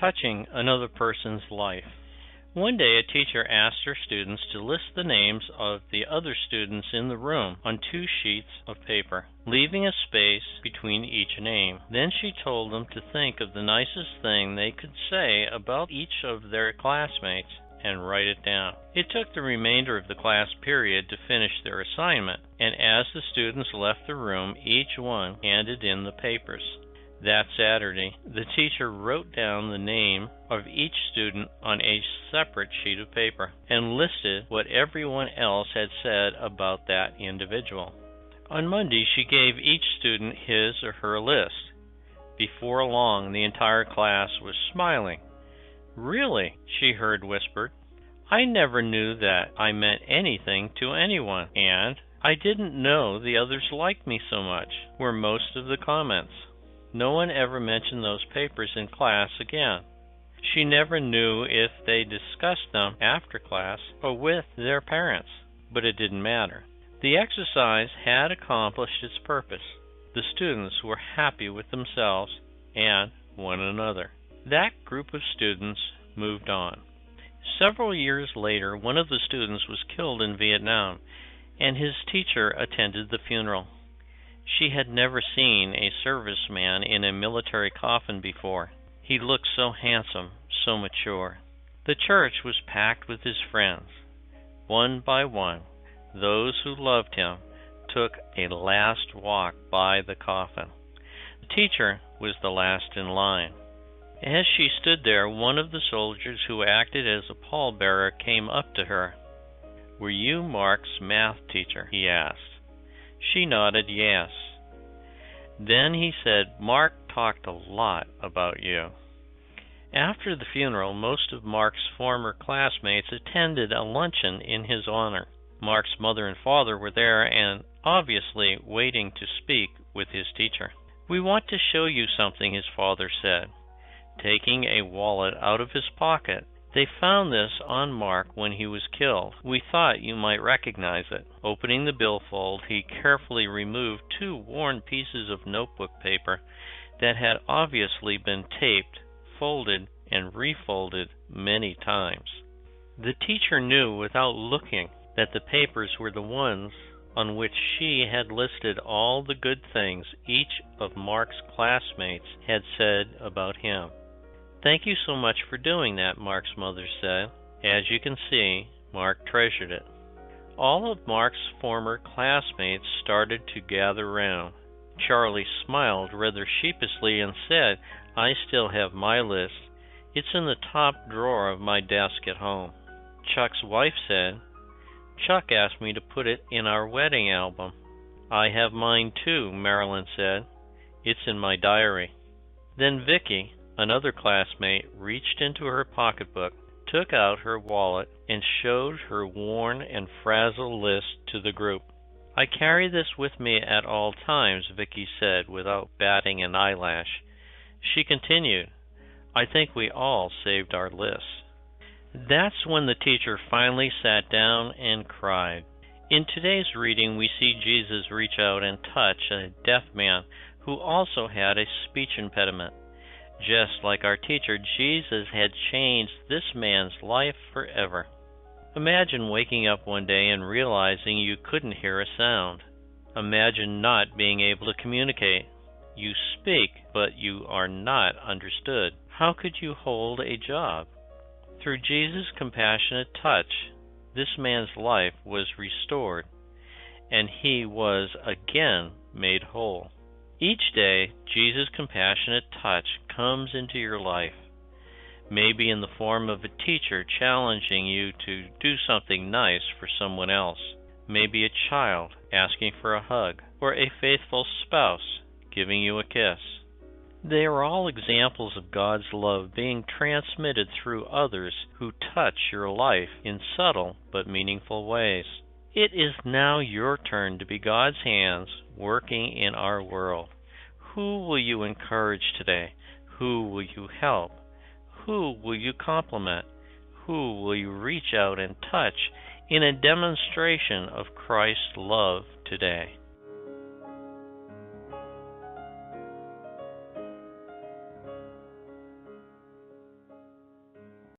touching another person's life. One day, a teacher asked her students to list the names of the other students in the room on 2 sheets of paper, leaving a space between each name. Then she told them to think of the nicest thing they could say about each of their classmates and write it down. It took the remainder of the class period to finish their assignment, and as the students left the room, each one handed in the papers. That Saturday, the teacher wrote down the name of each student on a separate sheet of paper and listed what everyone else had said about that individual. On Monday, she gave each student his or her list. Before long, the entire class was smiling. "Really," she heard whispered, "I never knew that I meant anything to anyone, and I didn't know the others liked me so much," were most of the comments. No one ever mentioned those papers in class again. She never knew if they discussed them after class or with their parents, but it didn't matter. The exercise had accomplished its purpose. The students were happy with themselves and one another. That group of students moved on. Several years later, one of the students was killed in Vietnam, and his teacher attended the funeral. She had never seen a serviceman in a military coffin before. He looked so handsome, so mature. The church was packed with his friends. One by one, those who loved him took a last walk by the coffin. The teacher was the last in line. As she stood there, one of the soldiers who acted as a pallbearer came up to her. "Were you Mark's math teacher?" he asked. She nodded yes. Then he said, "Mark talked a lot about you." After the funeral, most of Mark's former classmates attended a luncheon in his honor. Mark's mother and father were there and obviously waiting to speak with his teacher. "We want to show you something," his father said, taking a wallet out of his pocket. "They found this on Mark when he was killed. We thought you might recognize it." Opening the billfold, he carefully removed 2 worn pieces of notebook paper that had obviously been taped, folded, and refolded many times. The teacher knew without looking that the papers were the ones on which she had listed all the good things each of Mark's classmates had said about him. "Thank you so much for doing that," Mark's mother said. As you can see, Mark treasured it. All of Mark's former classmates started to gather round. Charlie smiled rather sheepishly and said, "I still have my list. It's in the top drawer of my desk at home." Chuck's wife said, "Chuck asked me to put it in our wedding album." "I have mine too," Marilyn said. "It's in my diary." Then Vicky, another classmate, reached into her pocketbook, took out her wallet, and showed her worn and frazzled list to the group. "I carry this with me at all times," Vicky said without batting an eyelash. She continued, "I think we all saved our lists." That's when the teacher finally sat down and cried. In today's reading, we see Jesus reach out and touch a deaf man who also had a speech impediment. Just like our teacher, Jesus had changed this man's life forever. Imagine waking up one day and realizing you couldn't hear a sound. Imagine not being able to communicate. You speak, but you are not understood. How could you hold a job? Through Jesus' compassionate touch, this man's life was restored, and he was again made whole. Each day, Jesus' compassionate touch comes into your life, maybe in the form of a teacher challenging you to do something nice for someone else, maybe a child asking for a hug, or a faithful spouse giving you a kiss. They are all examples of God's love being transmitted through others who touch your life in subtle but meaningful ways. It is now your turn to be God's hands working in our world. Who will you encourage today? Who will you help? Who will you compliment? Who will you reach out and touch in a demonstration of Christ's love today?